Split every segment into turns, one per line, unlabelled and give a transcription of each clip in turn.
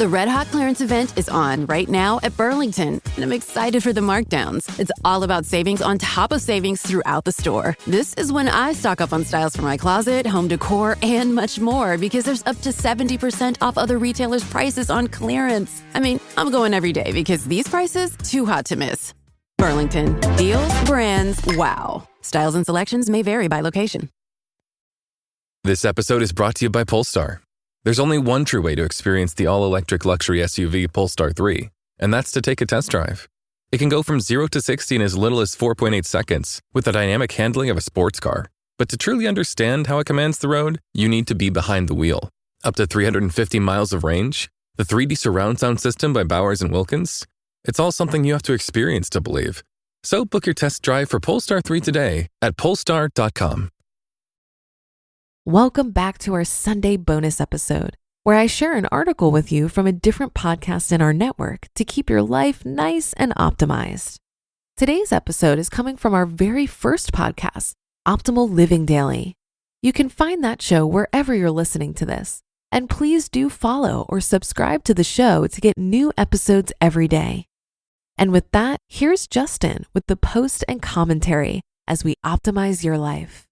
The Red Hot Clearance event is on right now at Burlington, and I'm excited for the markdowns. It's all about savings on top of savings throughout the store. This is when I stock up on styles for my closet, home decor, and much more because there's up to 70% off other retailers' prices on clearance. I mean, I'm going every day because these prices, too hot to miss. Burlington. Deals, brands, wow. Styles and selections may vary by location.
This episode is brought to you by Polestar. There's only one true way to experience the all-electric luxury SUV Polestar 3, and that's to take a test drive. It can go from 0 to 60 in as little as 4.8 seconds with the dynamic handling of a sports car. But to truly understand how it commands the road, you need to be behind the wheel. Up to 350 miles of range, the 3D surround sound system by Bowers & Wilkins. It's all something you have to experience to believe. So book your test drive for Polestar 3 today at polestar.com.
Welcome back to our Sunday bonus episode, where I share an article with you from a different podcast in our network to keep your life nice and optimized. Today's episode is coming from our very first podcast, Optimal Living Daily. You can find that show wherever you're listening to this. And please do follow or subscribe to the show to get new episodes every day. And with that, here's Justin with the post and commentary as we optimize your life.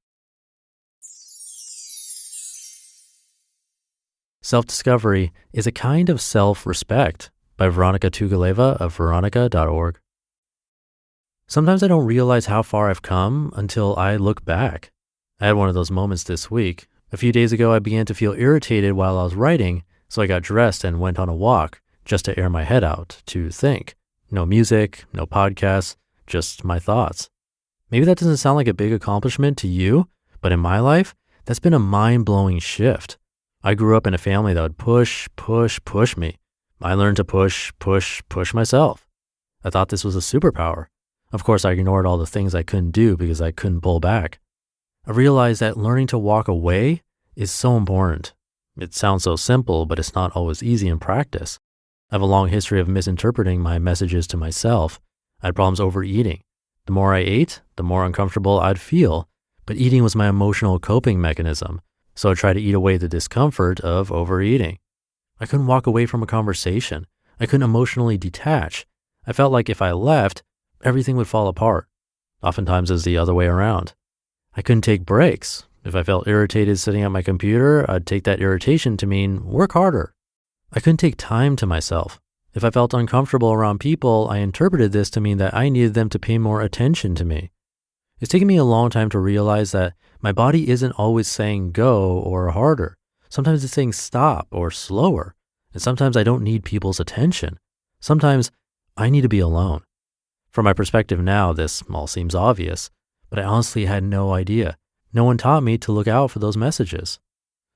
Self-discovery is a kind of self-respect by Vironika Tugaleva of Vironika.org. Sometimes I don't realize how far I've come until I look back. I had one of those moments this week. A few days ago, I began to feel irritated while I was writing, so I got dressed and went on a walk just to air my head out, to think. No music, no podcasts, just my thoughts. Maybe that doesn't sound like a big accomplishment to you, but in my life, that's been a mind-blowing shift. I grew up in a family that would push me. I learned to push myself. I thought this was a superpower. Of course, I ignored all the things I couldn't do because I couldn't pull back. I realized that learning to walk away is so important. It sounds so simple, but it's not always easy in practice. I have a long history of misinterpreting my messages to myself. I had problems overeating. The more I ate, the more uncomfortable I'd feel, but eating was my emotional coping mechanism, so I tried to eat away the discomfort of overeating. I couldn't walk away from a conversation. I couldn't emotionally detach. I felt like if I left, everything would fall apart. Oftentimes it's the other way around. I couldn't take breaks. If I felt irritated sitting at my computer, I'd take that irritation to mean work harder. I couldn't take time to myself. If I felt uncomfortable around people, I interpreted this to mean that I needed them to pay more attention to me. It's taken me a long time to realize that my body isn't always saying go or harder. Sometimes it's saying stop or slower. And sometimes I don't need people's attention. Sometimes I need to be alone. From my perspective now, this all seems obvious, but I honestly had no idea. No one taught me to look out for those messages.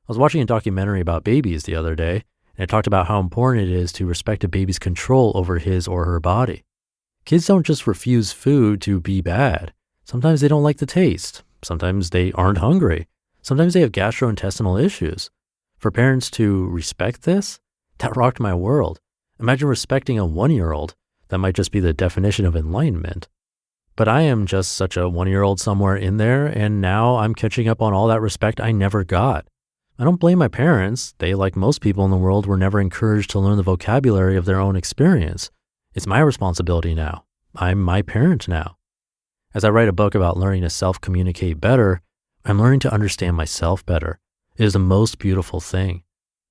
I was watching a documentary about babies the other day, and it talked about how important it is to respect a baby's control over his or her body. Kids don't just refuse food to be bad. Sometimes they don't like the taste. Sometimes they aren't hungry. Sometimes they have gastrointestinal issues. For parents to respect this, that rocked my world. Imagine respecting a 1-year-old. That might just be the definition of enlightenment. But I am just such a 1-year-old somewhere in there, and now I'm catching up on all that respect I never got. I don't blame my parents. They, like most people in the world, were never encouraged to learn the vocabulary of their own experience. It's my responsibility now. I'm my parent now. As I write a book about learning to self-communicate better, I'm learning to understand myself better. It is the most beautiful thing.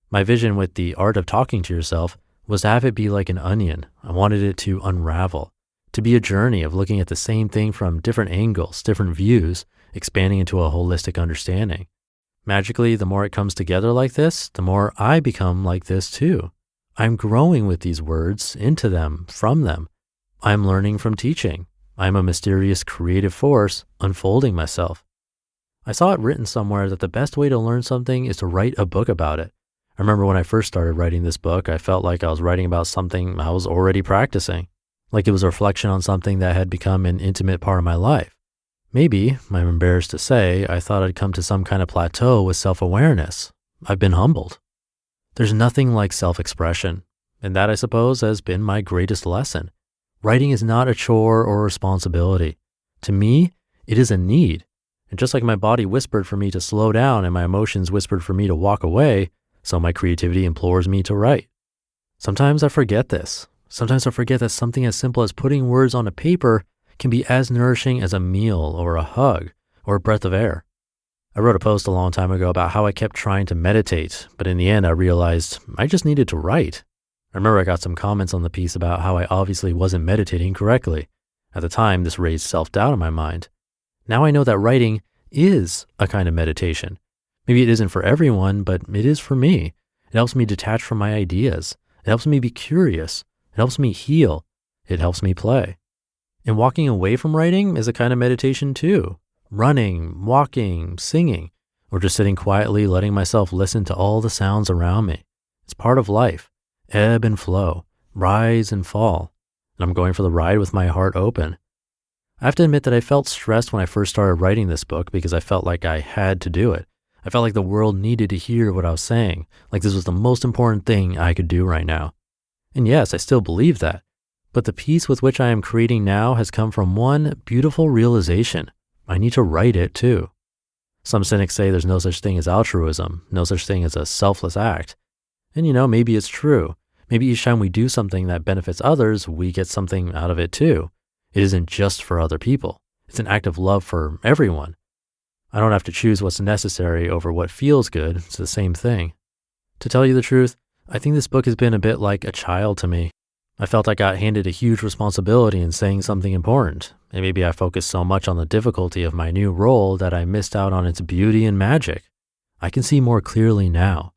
My vision with the art of talking to yourself was to have it be like an onion. I wanted it to unravel, to be a journey of looking at the same thing from different angles, different views, expanding into a holistic understanding. Magically, the more it comes together like this, the more I become like this too. I'm growing with these words, into them, from them. I'm learning from teaching. I'm a mysterious creative force unfolding myself. I saw it written somewhere that the best way to learn something is to write a book about it. I remember when I first started writing this book, I felt like I was writing about something I was already practicing, like it was a reflection on something that had become an intimate part of my life. Maybe, I'm embarrassed to say, I thought I'd come to some kind of plateau with self-awareness. I've been humbled. There's nothing like self-expression, and that, I suppose, has been my greatest lesson. Writing is not a chore or responsibility. To me, it is a need. And just like my body whispered for me to slow down and my emotions whispered for me to walk away, so my creativity implores me to write. Sometimes I forget this. Sometimes I forget that something as simple as putting words on a paper can be as nourishing as a meal or a hug or a breath of air. I wrote a post a long time ago about how I kept trying to meditate, but in the end I realized I just needed to write. I remember I got some comments on the piece about how I obviously wasn't meditating correctly. At the time, this raised self-doubt in my mind. Now I know that writing is a kind of meditation. Maybe it isn't for everyone, but it is for me. It helps me detach from my ideas. It helps me be curious. It helps me heal. It helps me play. And walking away from writing is a kind of meditation too. Running, walking, singing, or just sitting quietly, letting myself listen to all the sounds around me. It's part of life. Ebb and flow, rise and fall. And I'm going for the ride with my heart open. I have to admit that I felt stressed when I first started writing this book because I felt like I had to do it. I felt like the world needed to hear what I was saying, like this was the most important thing I could do right now. And yes, I still believe that. But the piece with which I am creating now has come from one beautiful realization. I need to write it too. Some cynics say there's no such thing as altruism, no such thing as a selfless act. And maybe it's true. Maybe each time we do something that benefits others, we get something out of it too. It isn't just for other people. It's an act of love for everyone. I don't have to choose what's necessary over what feels good. It's the same thing. To tell you the truth, I think this book has been a bit like a child to me. I felt I got handed a huge responsibility in saying something important, and maybe I focused so much on the difficulty of my new role that I missed out on its beauty and magic. I can see more clearly now.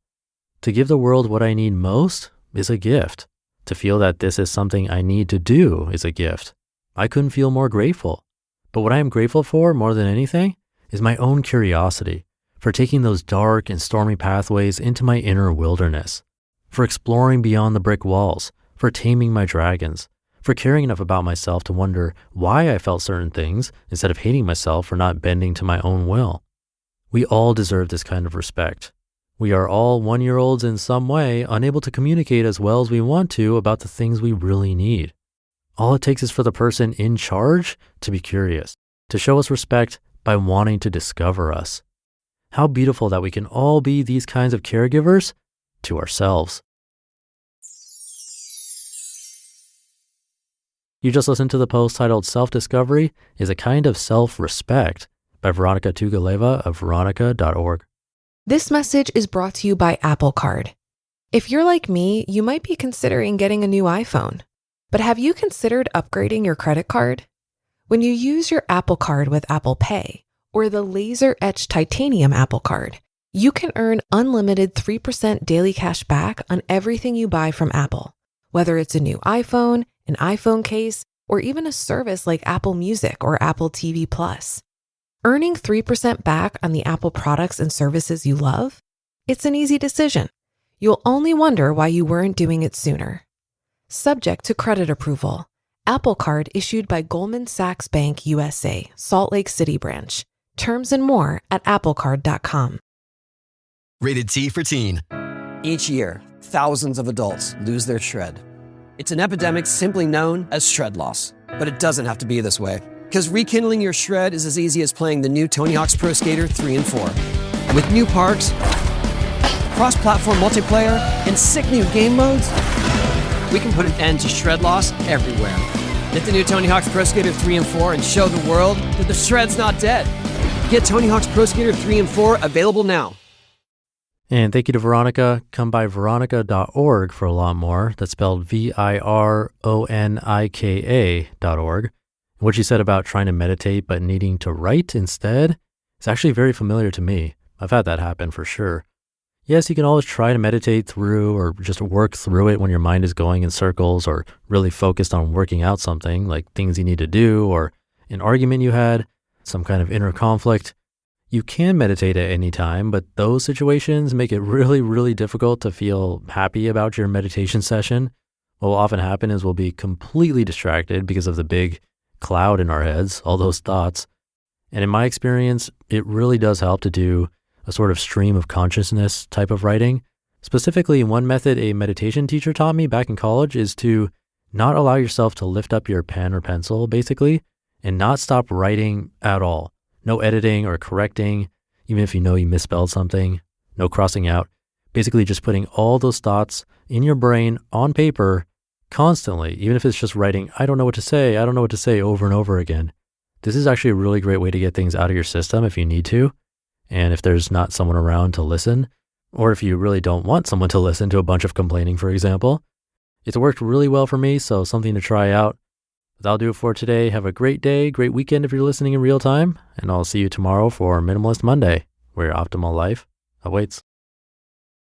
To give the world what I need most is a gift. To feel that this is something I need to do is a gift. I couldn't feel more grateful. But what I am grateful for more than anything is my own curiosity, for taking those dark and stormy pathways into my inner wilderness, for exploring beyond the brick walls, for taming my dragons, for caring enough about myself to wonder why I felt certain things instead of hating myself for not bending to my own will. We all deserve this kind of respect. We are all 1-year-olds in some way, unable to communicate as well as we want to about the things we really need. All it takes is for the person in charge to be curious, to show us respect by wanting to discover us. How beautiful that we can all be these kinds of caregivers to ourselves. You just listened to the post titled Self-Discovery is a Kind of Self-Respect by Vironika Tugaleva of Vironika.org.
This message is brought to you by Apple Card. If you're like me, you might be considering getting a new iPhone. But have you considered upgrading your credit card? When you use your Apple Card with Apple Pay or the laser-etched titanium Apple Card, you can earn unlimited 3% daily cash back on everything you buy from Apple, whether it's a new iPhone, an iPhone case, or even a service like Apple Music or Apple TV Plus. Earning 3% back on the Apple products and services you love? It's an easy decision. You'll only wonder why you weren't doing it sooner. Subject to credit approval. Apple Card issued by Goldman Sachs Bank USA, Salt Lake City branch. Terms and more at applecard.com.
Rated T for Teen.
Each year, thousands of adults lose their shred. It's an epidemic simply known as shred loss. But it doesn't have to be this way. Because rekindling your shred is as easy as playing the new Tony Hawk's Pro Skater 3 and 4. And with new parks, cross-platform multiplayer, and sick new game modes, we can put an end to shred loss everywhere. Get the new Tony Hawk's Pro Skater 3 and 4 and show the world that the shred's not dead. Get Tony Hawk's Pro Skater 3 and 4 available now.
And thank you to Vironika. Come by Vironika.org for a lot more. That's spelled Vironika.org. What she said about trying to meditate but needing to write instead is actually very familiar to me. I've had that happen for sure. Yes, you can always try to meditate through or just work through it when your mind is going in circles or really focused on working out something like things you need to do or an argument you had, some kind of inner conflict. You can meditate at any time, but those situations make it really, really difficult to feel happy about your meditation session. What will often happen is we'll be completely distracted because of the big cloud in our heads, all those thoughts. And in my experience, it really does help to do a sort of stream of consciousness type of writing. Specifically, one method a meditation teacher taught me back in college is to not allow yourself to lift up your pen or pencil, basically, and not stop writing at all. No editing or correcting, even if you know you misspelled something, no crossing out. Basically just putting all those thoughts in your brain on paper constantly, even if it's just writing, I don't know what to say over and over again. This is actually a really great way to get things out of your system if you need to. And if there's not someone around to listen, or if you really don't want someone to listen to a bunch of complaining, for example. It's worked really well for me, so something to try out. That'll do it for today. Have a great day, great weekend if you're listening in real time, and I'll see you tomorrow for Minimalist Monday, where your optimal life awaits.